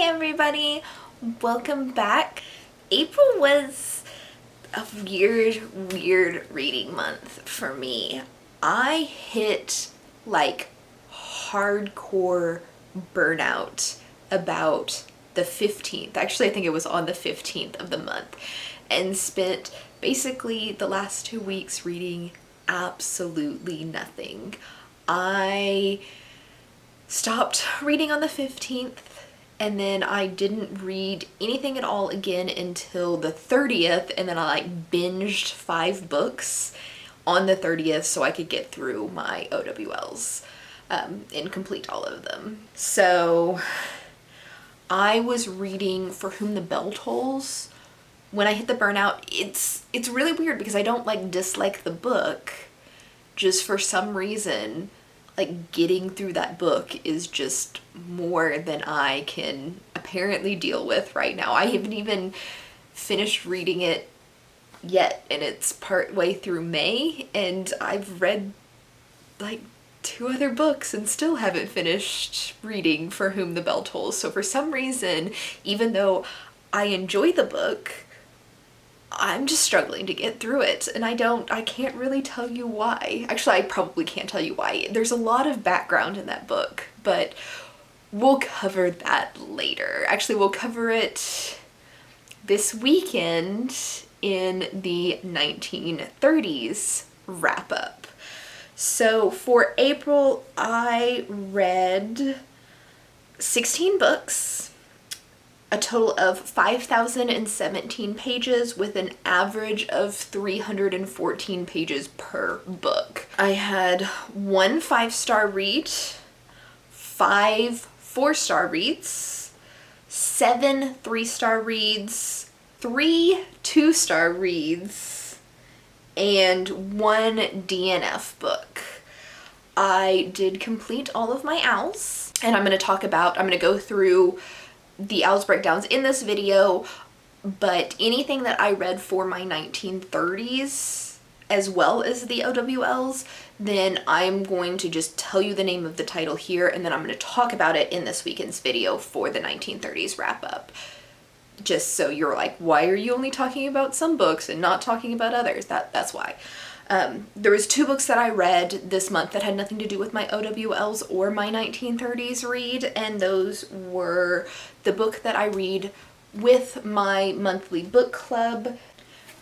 everybody, welcome back. April was a weird reading month for me. I hit like hardcore burnout about the 15th. Actually, I think it was on the 15th of the month, and spent basically the last 2 weeks reading absolutely nothing. I stopped reading on the 15th, and then I didn't read anything at all again until the 30th, and then I like binged 5 books on the 30th so I could get through my OWLs and complete all of them. So I was reading For Whom the Bell Tolls. When I hit the burnout, it's really weird because I don't like dislike the book, just for some reason like getting through that book is just more than I can apparently deal with right now. I haven't even finished reading it yet, and it's part way through May, and I've read like 2 other books and still haven't finished reading For Whom the Bell Tolls. So for some reason, even though I enjoy the book, I'm just struggling to get through it, and I can't really tell you why. Actually, I probably can't tell you why. There's a lot of background in that book, but we'll cover that later. Actually, we'll cover it this weekend in the 1930s wrap-up. So for April, I read 16 books, a total of 5,017 pages with an average of 314 pages per book. I had 1 5-star read, 5 4-star reads, 7 3-star reads, 3 2-star reads, and 1 DNF book. I did complete all of my OWLs, and I'm going to go through the OWLs breakdowns in this video, but anything that I read for my 1930s as well as the OWLs, then I'm going to just tell you the name of the title here, and then I'm going to talk about it in this weekend's video for the 1930s wrap-up. Just so you're like, why are you only talking about some books and not talking about others? That's why. There was 2 books that I read this month that had nothing to do with my OWLs or my 1930s read, and those were the book that I read with my monthly book club.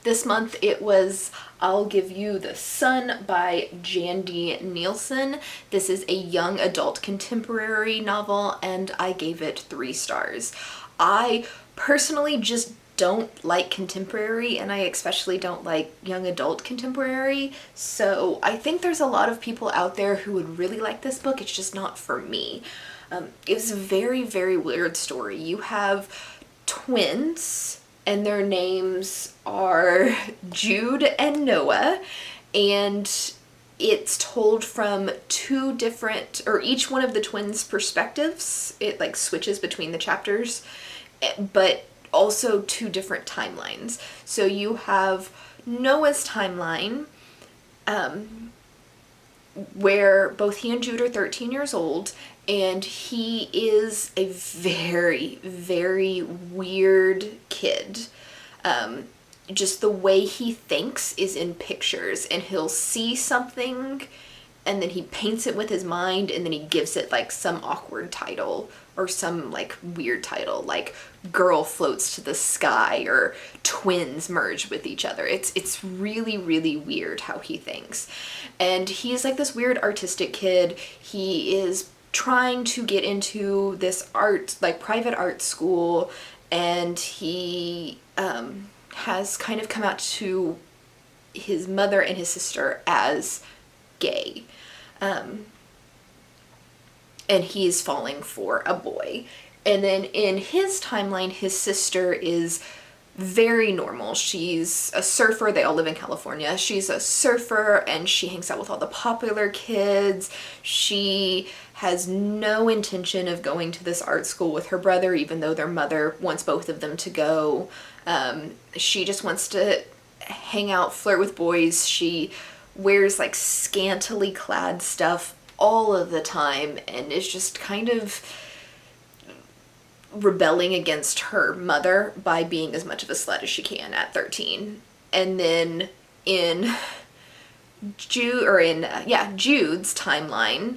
This month it was I'll Give You the Sun by Jandy Nielsen. This is a young adult contemporary novel, and I gave it 3 stars. I personally just don't like contemporary, and I especially don't like young adult contemporary, so I think there's a lot of people out there who would really like this book. It's just not for me. It was a very weird story. You have twins, and their names are Jude and Noah, and it's told from 2 different, or each one of the twins' perspectives. It like switches between the chapters, but also 2 different timelines. So you have Noah's timeline, where both he and Jude are 13 years old, and he is a very weird kid. Just the way he thinks is in pictures, and he'll see something and then he paints it with his mind, and then he gives it like some awkward title or some like weird title, like Girl Floats to the Sky or Twins Merge with Each Other. It's really weird how he thinks. And he's like this weird artistic kid. He is trying to get into this art, like private art school, and he has kind of come out to his mother and his sister as gay. And he's falling for a boy. And then in his timeline, his sister is very normal. She's a surfer. They all live in California. She's a surfer, and she hangs out with all the popular kids. She has no intention of going to this art school with her brother, even though their mother wants both of them to go. She just wants to hang out, flirt with boys. She wears like scantily clad stuff all of the time, and is just kind of rebelling against her mother by being as much of a slut as she can at 13. And then in Jude's timeline,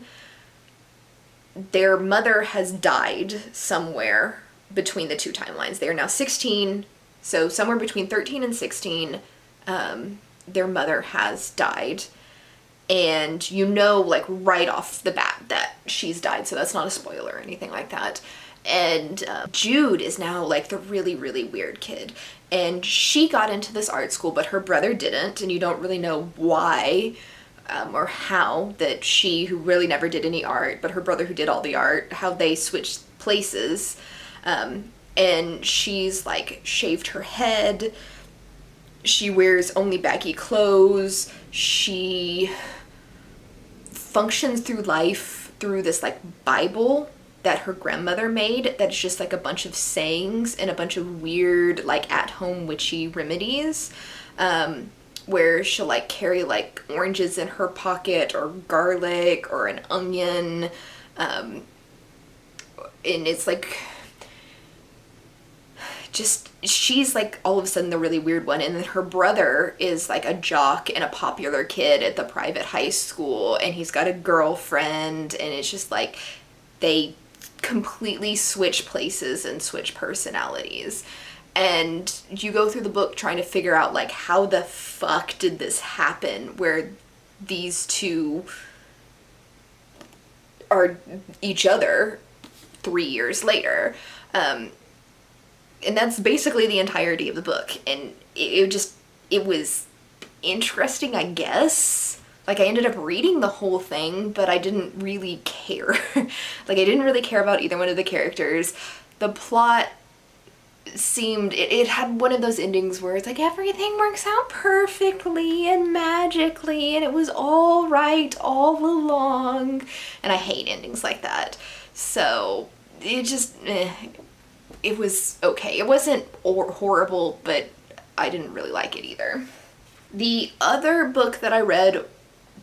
their mother has died somewhere between the two timelines. They are now 16, so somewhere between 13 and 16, their mother has died. And you know, like, right off the bat that she's died, so that's not a spoiler or anything like that. And Jude is now, like, the really, really weird kid. And she got into this art school, but her brother didn't, and you don't really know why or how that she, who really never did any art, but her brother who did all the art, how they switched places. And she's, like, shaved her head. She wears only baggy clothes. She functions through life through this, like, Bible that her grandmother made that's just, like, a bunch of sayings and a bunch of weird, like, at-home witchy remedies, where she'll, like, carry, like, oranges in her pocket or garlic or an onion, and it's, like, just, she's, like, all of a sudden the really weird one. And then her brother is, like, a jock and a popular kid at the private high school, and he's got a girlfriend, and it's just, like, they completely switch places and switch personalities. And you go through the book trying to figure out, like, how the fuck did this happen, where these two are each other 3 years later. And that's basically the entirety of the book. And it was interesting, I guess. Like, I ended up reading the whole thing, but I didn't really care. Like, I didn't really care about either one of the characters. The plot seemed, it had one of those endings where it's like everything works out perfectly and magically, and it was all right all along. And I hate endings like that. So, it just, it was okay. It wasn't horrible, but I didn't really like it either. The other book that I read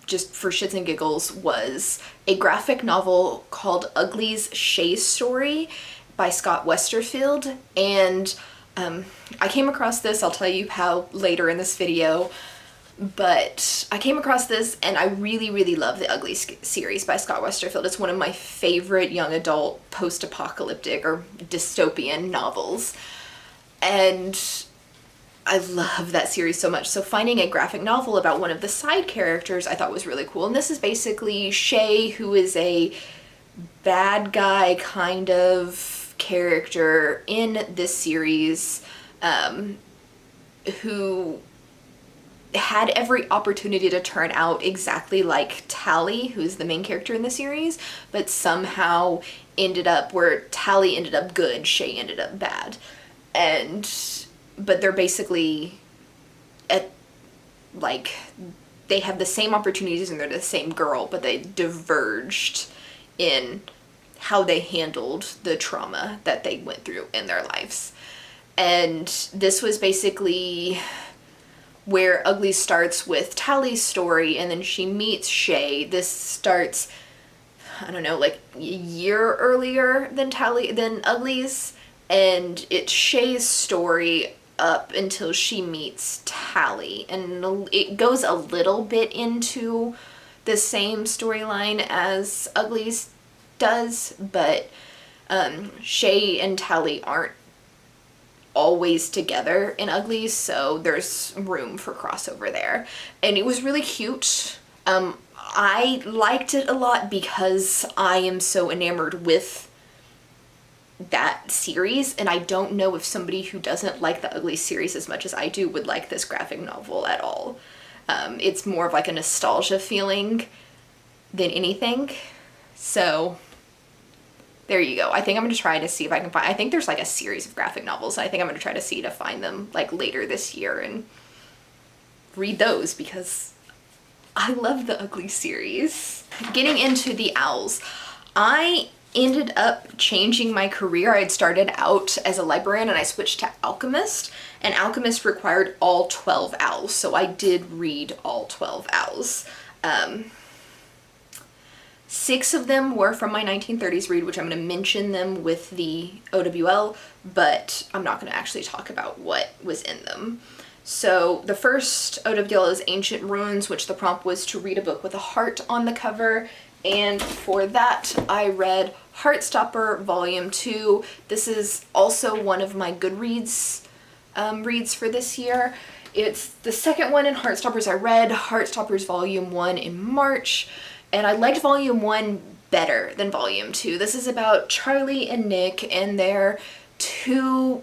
just for shits and giggles was a graphic novel called Uglies, Shay's Story by Scott Westerfeld. And I came across this, I'll tell you how later in this video, but I came across this and I really, really love the Uglies series by Scott Westerfeld. It's one of my favorite young adult post-apocalyptic or dystopian novels. And I love that series so much. So finding a graphic novel about one of the side characters I thought was really cool. And this is basically Shay, who is a bad guy kind of character in this series, who had every opportunity to turn out exactly like Tally, who's the main character in the series, but somehow ended up where Tally ended up good, Shay ended up bad. But they're basically they have the same opportunities and they're the same girl, but they diverged in how they handled the trauma that they went through in their lives. And this was basically where Uglies starts with Tally's story, and then she meets Shay. This starts, I don't know, like a year earlier than Uglies, and it's Shay's story up until she meets Tally, and it goes a little bit into the same storyline as Uglies does, but Shay and Tally aren't always together in Uglies, so there's room for crossover there. And it was really cute. I liked it a lot because I am so enamored with that series, and I don't know if somebody who doesn't like the Uglies series as much as I do would like this graphic novel at all. It's more of like a nostalgia feeling than anything. So there you go. I think I'm going to try to see if I can find, I think there's like a series of graphic novels. I think I'm going to try to find them like later this year and read those because I love the Uglies series. Getting into the owls, I ended up changing my career. I'd started out as a librarian and I switched to alchemist, and alchemist required all 12 owls, so I did read all 12 owls. 6 of them were from my 1930s read, which I'm going to mention them with the OWL, but I'm not going to actually talk about what was in them. So the first OWL is Ancient Ruins, which the prompt was to read a book with a heart on the cover. And for that, I read Heartstopper Volume 2. This is also one of my Goodreads reads for this year. It's the second one in Heartstoppers I read, Heartstoppers Volume 1 in March. And I liked Volume 1 better than Volume 2. This is about Charlie and Nick and their 2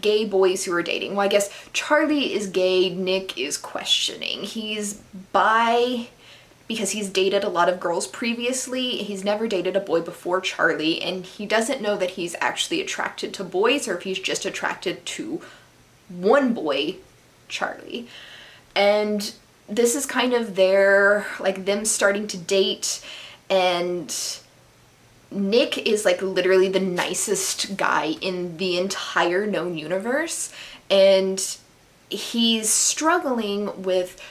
gay boys who are dating. Well, I guess Charlie is gay, Nick is questioning. He's bi because he's dated a lot of girls previously. He's never dated a boy before Charlie, and he doesn't know that he's actually attracted to boys or if he's just attracted to one boy, Charlie. And this is kind of their, like, them starting to date, and Nick is like literally the nicest guy in the entire known universe, and he's struggling with,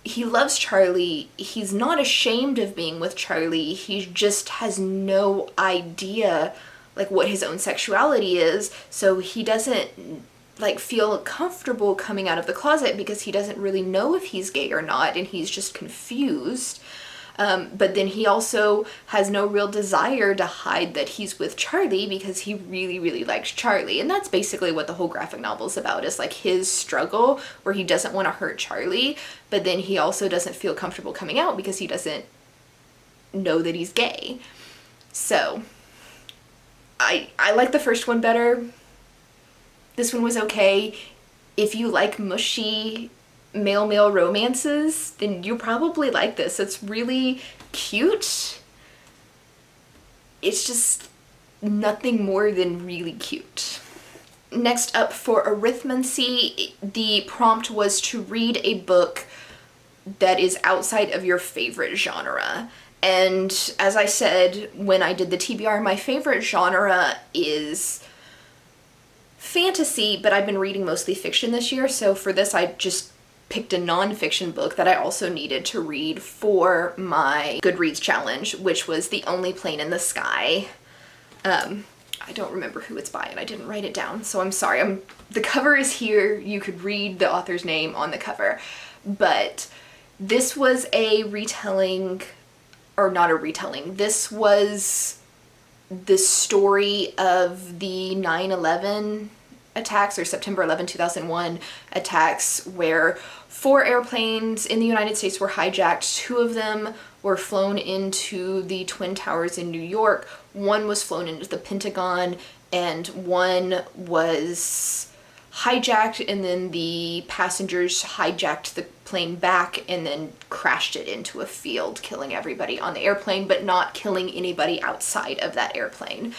he loves Charlie, he's not ashamed of being with Charlie, he just has no idea like what his own sexuality is, so he doesn't like feel comfortable coming out of the closet because he doesn't really know if he's gay or not, and he's just confused. But then he also has no real desire to hide that he's with Charlie because he really, really likes Charlie. And that's basically what the whole graphic novel is about, is like his struggle where he doesn't want to hurt Charlie, but then he also doesn't feel comfortable coming out because he doesn't know that he's gay. So I like the first one better. This one was okay. If you like mushy male-male romances, then you probably like this. It's really cute. It's just nothing more than really cute. Next up for Arrhythmia, the prompt was to read a book that is outside of your favorite genre. And as I said when I did the TBR, my favorite genre is fantasy, but I've been reading mostly fiction this year, so for this I just picked a non-fiction book that I also needed to read for my Goodreads challenge, which was The Only Plane in the Sky. I don't remember who it's by and I didn't write it down, so I'm sorry. The cover is here, you could read the author's name on the cover, but this was a retelling, or not a retelling, this was the story of the 9/11 attacks, or September 11, 2001 attacks, where 4 airplanes in the United States were hijacked. 2 of them were flown into the Twin Towers in New York. 1 was flown into the Pentagon, and 1 was hijacked, and then the passengers hijacked the plane back and then crashed it into a field, killing everybody on the airplane, but not killing anybody outside of that airplane.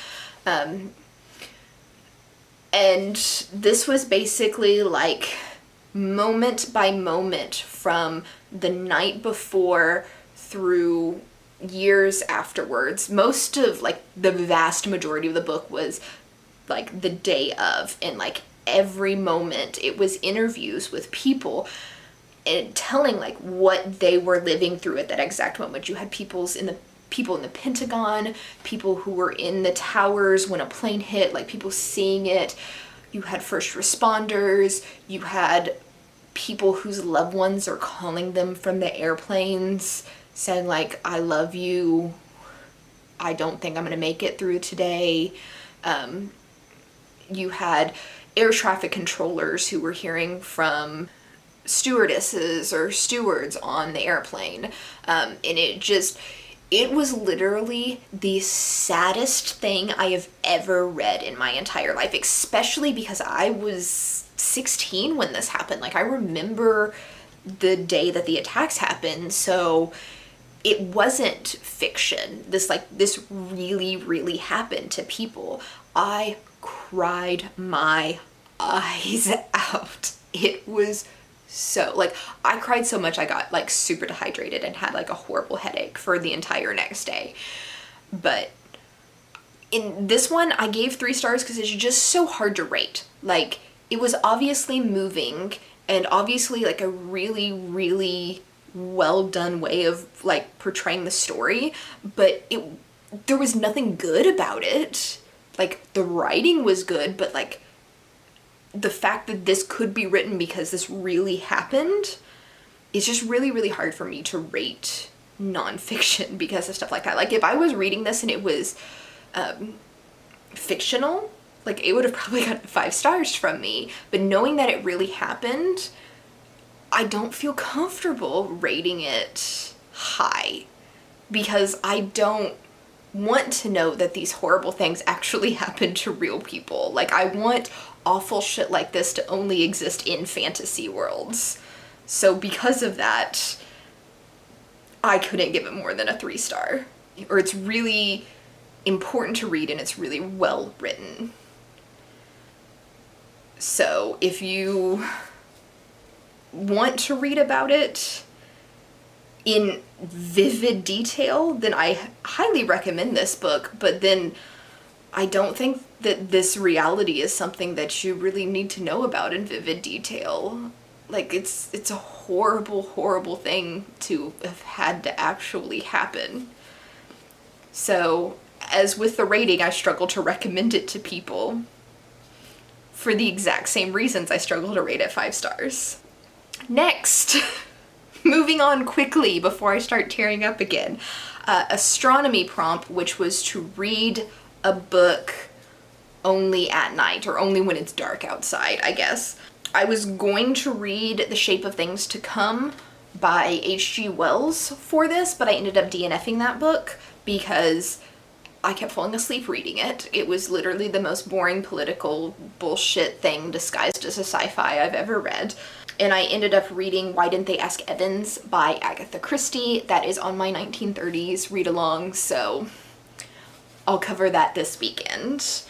And this was basically like moment by moment from the night before through years afterwards. Most of, like, the vast majority of the book was like the day of, and like every moment it was interviews with people and telling like what they were living through at that exact moment. You had people in the Pentagon, people who were in the towers when a plane hit, like people seeing it. You had first responders, you had people whose loved ones are calling them from the airplanes saying like, I love you, I don't think I'm gonna make it through today. You had air traffic controllers who were hearing from stewardesses or stewards on the airplane. And it was literally the saddest thing I have ever read in my entire life, especially because I was 16 when this happened. Like, I remember the day that the attacks happened, so it wasn't fiction. This really, really happened to people. I cried my eyes out. It was so, like, I cried so much I got like super dehydrated and had like a horrible headache for the entire next day. But in this one I gave 3 stars because it's just so hard to rate. Like, it was obviously moving and obviously like a really, really well done way of like portraying the story, but there was nothing good about it. Like, the writing was good, but like the fact that this could be written because this really happened, it's just really, really hard for me to rate nonfiction because of stuff like that. Like, if I was reading this and it was fictional, like, it would have probably gotten 5 stars from me. But knowing that it really happened, I don't feel comfortable rating it high because I don't want to know that these horrible things actually happen to real people. Like, I want awful shit like this to only exist in fantasy worlds. So because of that, I couldn't give it more than a 3-star. Or it's really important to read and it's really well written. So if you want to read about it in vivid detail, then I highly recommend this book. But then I don't think that this reality is something that you really need to know about in vivid detail. Like, it's a horrible, horrible thing to have had to actually happen. So, as with the rating, I struggle to recommend it to people for the exact same reasons I struggle to rate it 5 stars. Next, moving on quickly before I start tearing up again, Astronomy prompt, which was to read a book only at night, or only when it's dark outside, I guess. I was going to read The Shape of Things to Come by H.G. Wells for this, but I ended up DNFing that book because I kept falling asleep reading it. It was literally the most boring political bullshit thing disguised as a sci-fi I've ever read. And I ended up reading Why Didn't They Ask Evans by Agatha Christie. That is on my 1930s read-along, so I'll cover that this weekend.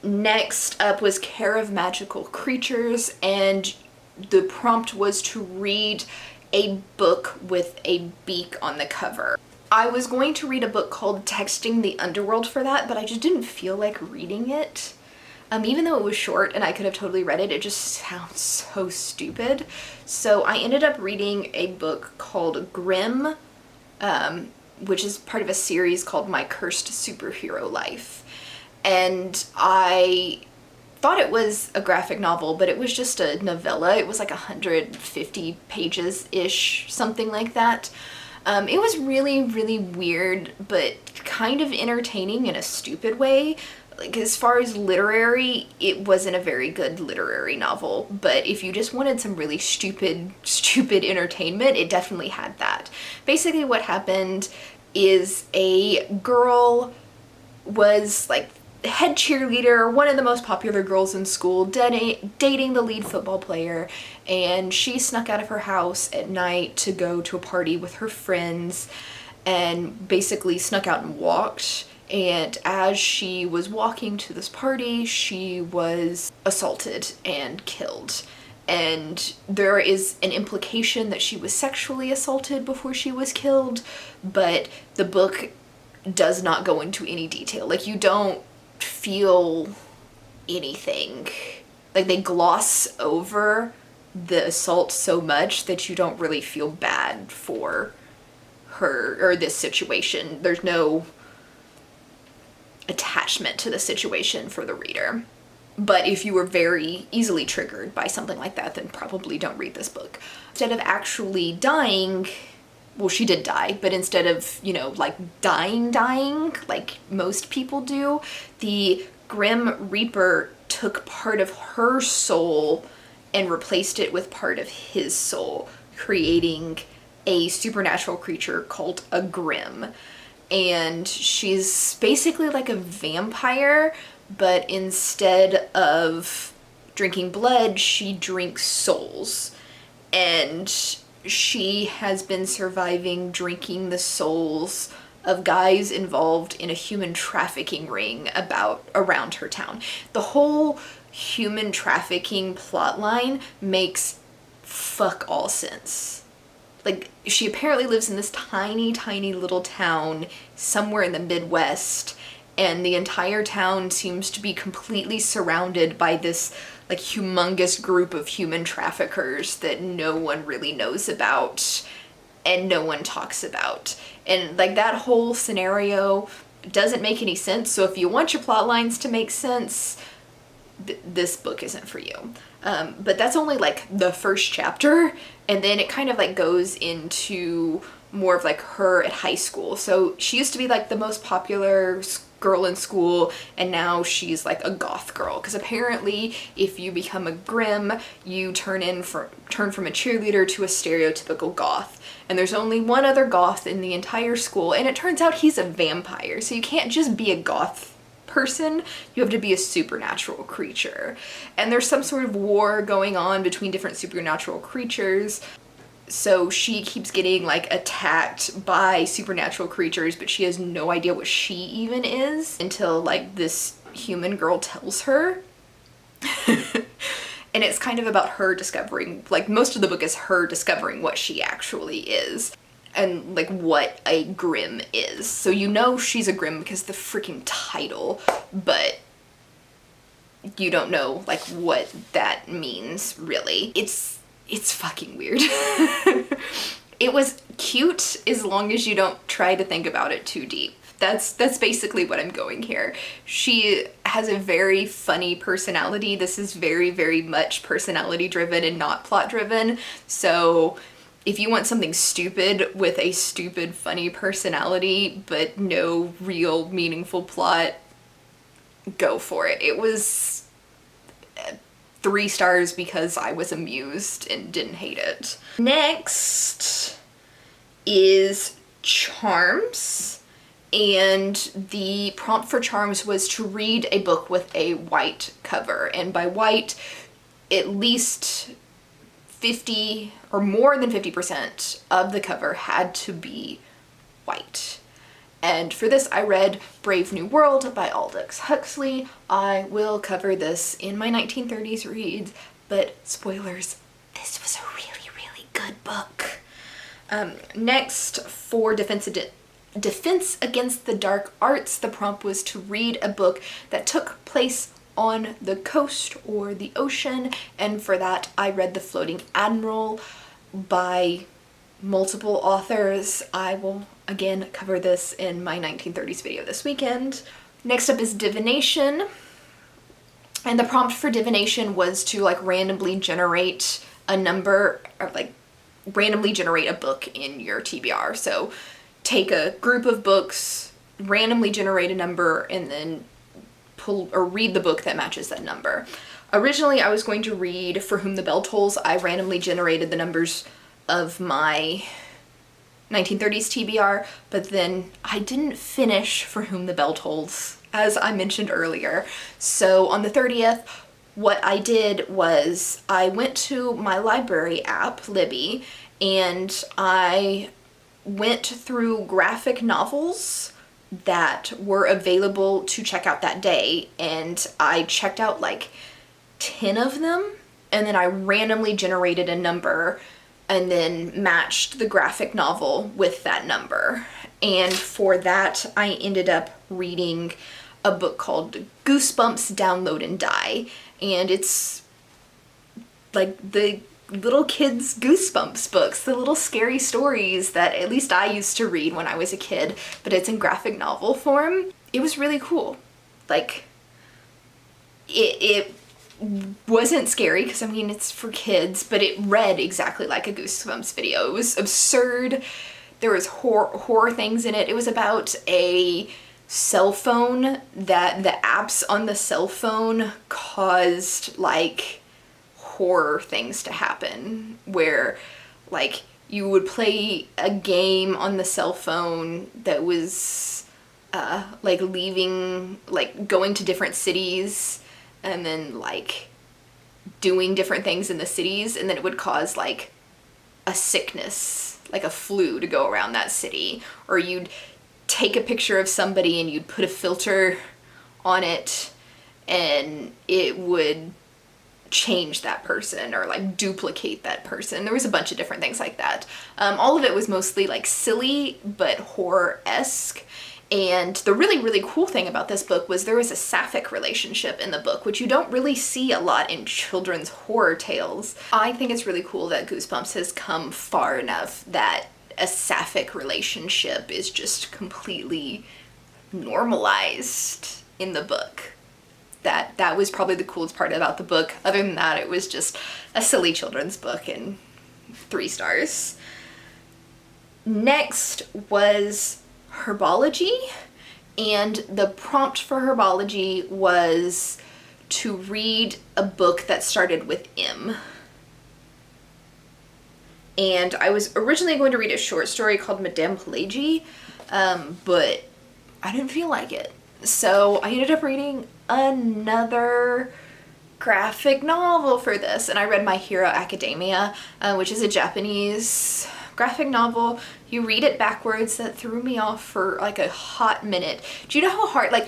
Next up was Care of Magical Creatures, and the prompt was to read a book with a beak on the cover. I was going to read a book called Texting the Underworld for that, but I just didn't feel like reading it. Even though it was short and I could have totally read it, it just sounds so stupid. So I ended up reading a book called Grimm, which is part of a series called My Cursed Superhero Life. And I thought it was a graphic novel, but it was just a novella. It was like 150 pages-ish, something like that. It was really, really weird, but kind of entertaining in a stupid way. Like, as far as literary, it wasn't a very good literary novel, but if you just wanted some really stupid entertainment, it definitely had that. Basically what happened is a girl was like head cheerleader, one of the most popular girls in school, dating the lead football player, and she snuck out of her house at night to go to a party with her friends and basically snuck out and walked. And as she was walking to this party, she was assaulted and killed. And there is an implication that she was sexually assaulted before she was killed, but the book does not go into any detail. Like, you don't feel anything. Like, they gloss over the assault so much that you don't really feel bad for her or this situation. There's no attachment to the situation for the reader. But if you were very easily triggered by something like that, then probably don't read this book. Instead of actually dying, well, she did die, but instead of, you know, like dying, like most people do, the Grim Reaper took part of her soul and replaced it with part of his soul, creating a supernatural creature called a Grim. And she's basically like a vampire, but instead of drinking blood, she drinks souls. And she has been surviving drinking the souls of guys involved in a human trafficking ring around her town. The whole human trafficking plotline makes fuck all sense. Like, she apparently lives in this tiny, tiny little town somewhere in the Midwest, and the entire town seems to be completely surrounded by this, like, humongous group of human traffickers that no one really knows about. and no one talks about. And like that whole scenario doesn't make any sense. So if you want your plot lines to make sense, this book isn't for you. But that's only like the first chapter, and then it kind of like goes into more of like her at high school. So she used to be like the most popular girl in school, and now she's like a goth girl, because apparently if you become a Grimm, you turn from a cheerleader to a stereotypical goth. And there's only one other goth in the entire school, and it turns out he's a vampire. So you can't just be a goth person, you have to be a supernatural creature. And there's some sort of war going on between different supernatural creatures. So she keeps getting like attacked by supernatural creatures, but she has no idea what she even is until like this human girl tells her. And it's kind of about her discovering, like most of the book is her discovering what she actually is. And like what a Grimm is. So you know she's a Grimm because the freaking title, but you don't know like what that means really. It's fucking weird. It was cute as long as you don't try to think about it too deep. That's basically what I'm going here. She has a very funny personality. This is very, very much personality driven and not plot driven. So if you want something stupid with a stupid, funny personality, but no real meaningful plot, go for it. It was 3 stars because I was amused and didn't hate it. Next is Charms. And the prompt for Charms was to read a book with a white cover. And by white, at least 50 or more than 50% of the cover had to be white. And for this I read Brave New World by Aldous Huxley. I will cover this in my 1930s reads, but spoilers, this was a really, really good book. Next, for Defense Against the Dark Arts, the prompt was to read a book that took place on the coast or the ocean, and for that I read The Floating Admiral by multiple authors. I will again cover this in my 1930s video this weekend. Next up is Divination, and the prompt for Divination was to like randomly generate a number, or like randomly generate a book in your TBR. So take a group of books, randomly generate a number, and then pull or read the book that matches that number. Originally I was going to read For Whom the Bell Tolls. I randomly generated the numbers of my 1930s TBR, but then I didn't finish For Whom the Bell Tolls, as I mentioned earlier. So on the 30th, what I did was I went to my library app, Libby, and I went through graphic novels that were available to check out that day, and I checked out like 10 of them, and then I randomly generated a number and then matched the graphic novel with that number. And for that I ended up reading a book called Goosebumps Download and Die, and it's like the little kids' Goosebumps books, the little scary stories that at least I used to read when I was a kid, but it's in graphic novel form. It was really cool. Like, it wasn't scary because I mean it's for kids, but it read exactly like a Goosebumps video. It was absurd. There was horror things in it. It was about a cell phone that the apps on the cell phone caused like horror things to happen, where like you would play a game on the cell phone that was like going to different cities and then like doing different things in the cities, and then it would cause like a sickness, like a flu, to go around that city. Or you'd take a picture of somebody and you'd put a filter on it and it would change that person or like duplicate that person. There was a bunch of different things like that. All of it was mostly like silly but horror-esque. And the really, really cool thing about this book was there was a sapphic relationship in the book, which you don't really see a lot in children's horror tales. I think it's really cool that Goosebumps has come far enough that a sapphic relationship is just completely normalized in the book. That was probably the coolest part about the book. Other than that, it was just a silly children's book and 3 stars. Next was herbology, and the prompt for herbology was to read a book that started with M. And I was originally going to read a short story called Madame Pelagie, but I didn't feel like it. So I ended up reading another graphic novel for this, and I read My Hero Academia, which is a Japanese graphic novel. You read it backwards. That threw me off for like a hot minute. Do you know how hard, like,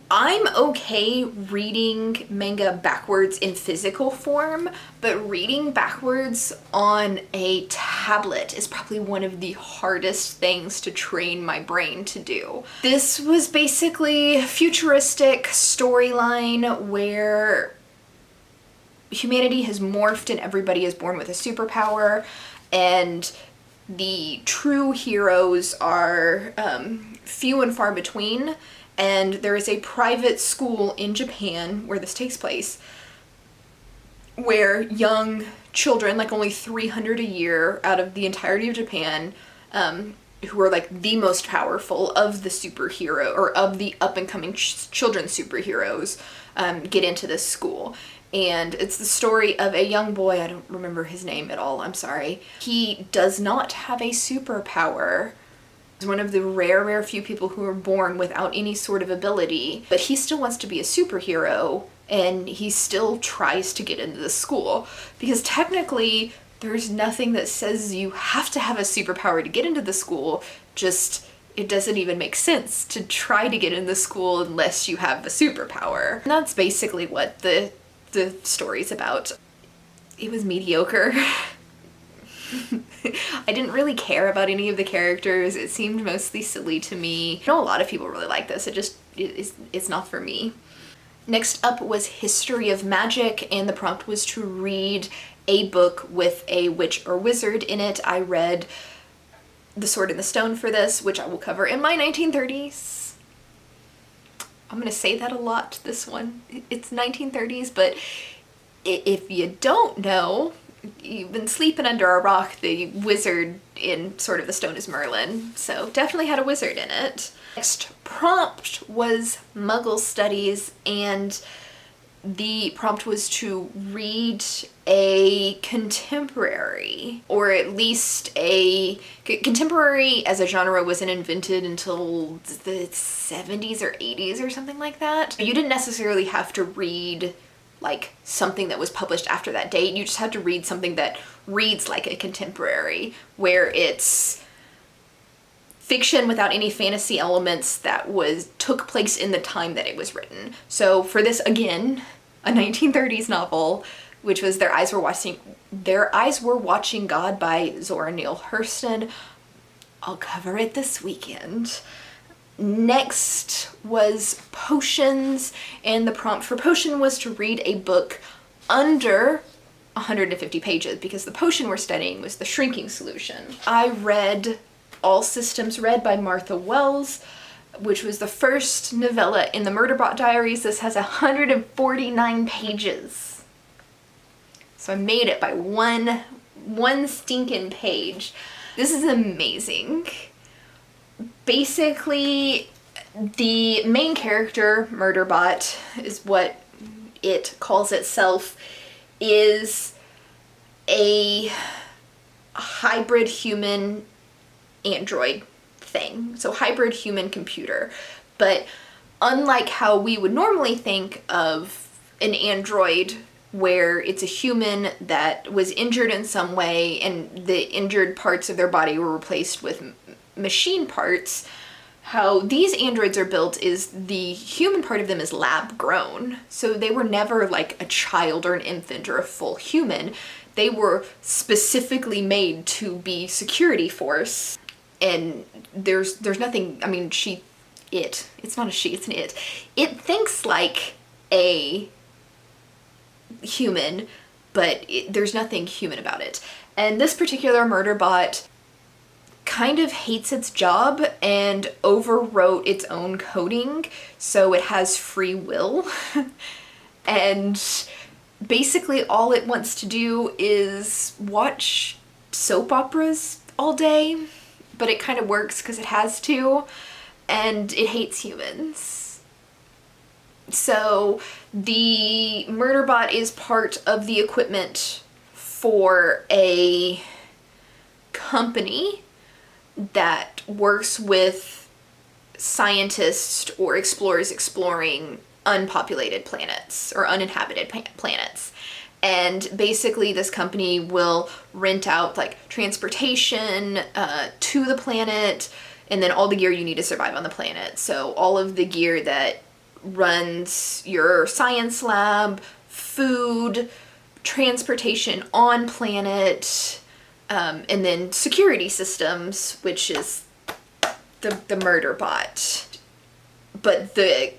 I'm okay reading manga backwards in physical form, but reading backwards on a tablet is probably one of the hardest things to train my brain to do. This was basically a futuristic storyline where humanity has morphed and everybody is born with a superpower, and the true heroes are few and far between. And there is a private school in Japan where this takes place, where young children, like only 300 a year out of the entirety of Japan, who are like the most powerful of the superhero, or of the up-and-coming children's superheroes, get into this school. And it's the story of a young boy, I don't remember his name at all, I'm sorry. He does not have a superpower. He's one of the rare few people who are born without any sort of ability, but he still wants to be a superhero, and he still tries to get into the school, because technically there's nothing that says you have to have a superpower to get into the school, just it doesn't even make sense to try to get in the school unless you have a superpower. And that's basically what the story's about. It was mediocre. I didn't really care about any of the characters. It seemed mostly silly to me. I know a lot of people really like this. It's not for me. Next up was History of Magic, and the prompt was to read a book with a witch or wizard in it. I read The Sword and the Stone for this, which I will cover in my 1930s. I'm gonna say that a lot, this one. It's 1930s, but if you don't know, you've been sleeping under a rock. The wizard in Sword of the Stone is Merlin, so definitely had a wizard in it. Next prompt was Muggle Studies, and the prompt was to read a contemporary, or at least a contemporary as a genre wasn't invented until the 70s or 80s or something like that. You didn't necessarily have to read like something that was published after that date. You just had to read something that reads like a contemporary, where it's fiction without any fantasy elements that took place in the time that it was written. So for this, again, a 1930s novel, which was Their Eyes Were Watching God by Zora Neale Hurston. I'll cover it this weekend. Next was Potions, and the prompt for Potion was to read a book under 150 pages, because the potion we're studying was the shrinking solution. I read All Systems Red by Martha Wells, which was the first novella in the Murderbot Diaries. This has 149 pages. So I made it by one stinking page. This is amazing. Basically, the main character, Murderbot, is what it calls itself, is a hybrid human android thing. So hybrid human computer. But unlike how we would normally think of an android, where it's a human that was injured in some way and the injured parts of their body were replaced with machine parts, how these androids are built is the human part of them is lab grown. So they were never like a child or an infant or a full human. They were specifically made to be security force. And there's nothing, I mean, it's not a she, it's an it. It thinks like a human, but there's nothing human about it. And this particular Murderbot kind of hates its job and overwrote its own coding, so it has free will. And basically all it wants to do is watch soap operas all day, but it kind of works because it has to, and it hates humans. So the Murderbot is part of the equipment for a company that works with scientists or explorers exploring unpopulated planets or uninhabited planets. And basically this company will rent out like transportation to the planet, and then all the gear you need to survive on the planet. So all of the gear that runs your science lab, food, transportation on planet, and then security systems, which is the Murderbot. But the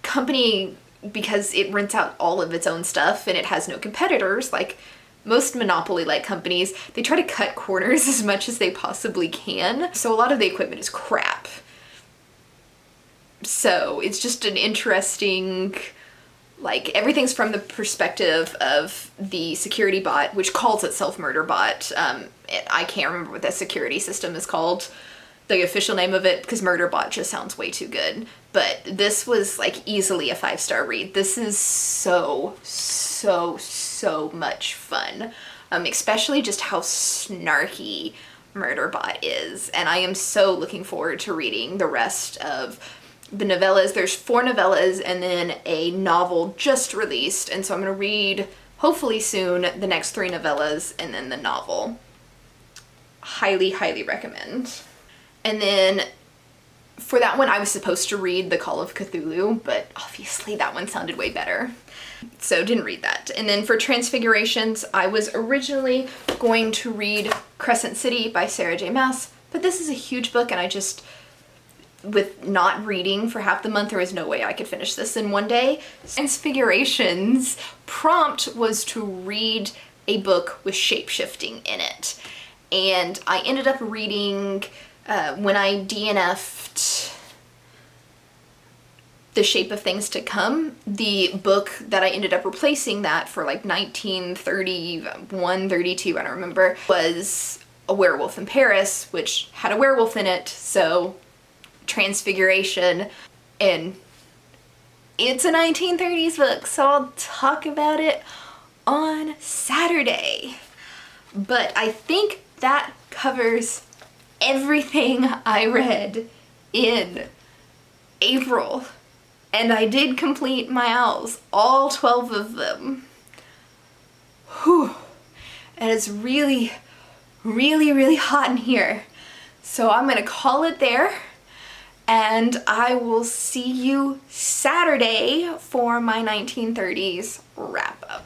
company, because it rents out all of its own stuff and it has no competitors, like most monopoly-like companies, they try to cut corners as much as they possibly can. So a lot of the equipment is crap. So it's just an interesting, like, everything's from the perspective of the security bot, which calls itself Murderbot. I can't remember what that security system is called, the official name of it, because Murderbot just sounds way too good. But this was like easily a 5-star read. This is so much fun. Especially just how snarky Murderbot is. And I am so looking forward to reading the rest of the novellas. There's 4 novellas and then a novel just released. And so I'm going to read, hopefully soon, the next 3 novellas and then the novel. Highly, highly recommend. And then for that one, I was supposed to read The Call of Cthulhu, but obviously that one sounded way better, so didn't read that. And then for Transfigurations, I was originally going to read Crescent City by Sarah J. Maas, but this is a huge book, and I just, with not reading for half the month, there was no way I could finish this in one day. Transfigurations prompt was to read a book with shape-shifting in it, and I ended up reading when I DNF'd The Shape of Things to Come, the book that I ended up replacing that for like 1931, 32, I don't remember, was A Werewolf in Paris, which had a werewolf in it, so Transfiguration, and it's a 1930s book, so I'll talk about it on Saturday. But I think that covers everything I read in April. And I did complete my owls, all 12 of them. Whew. And it's really, really hot in here. So I'm gonna call it there, and I will see you Saturday for my 1930s wrap up.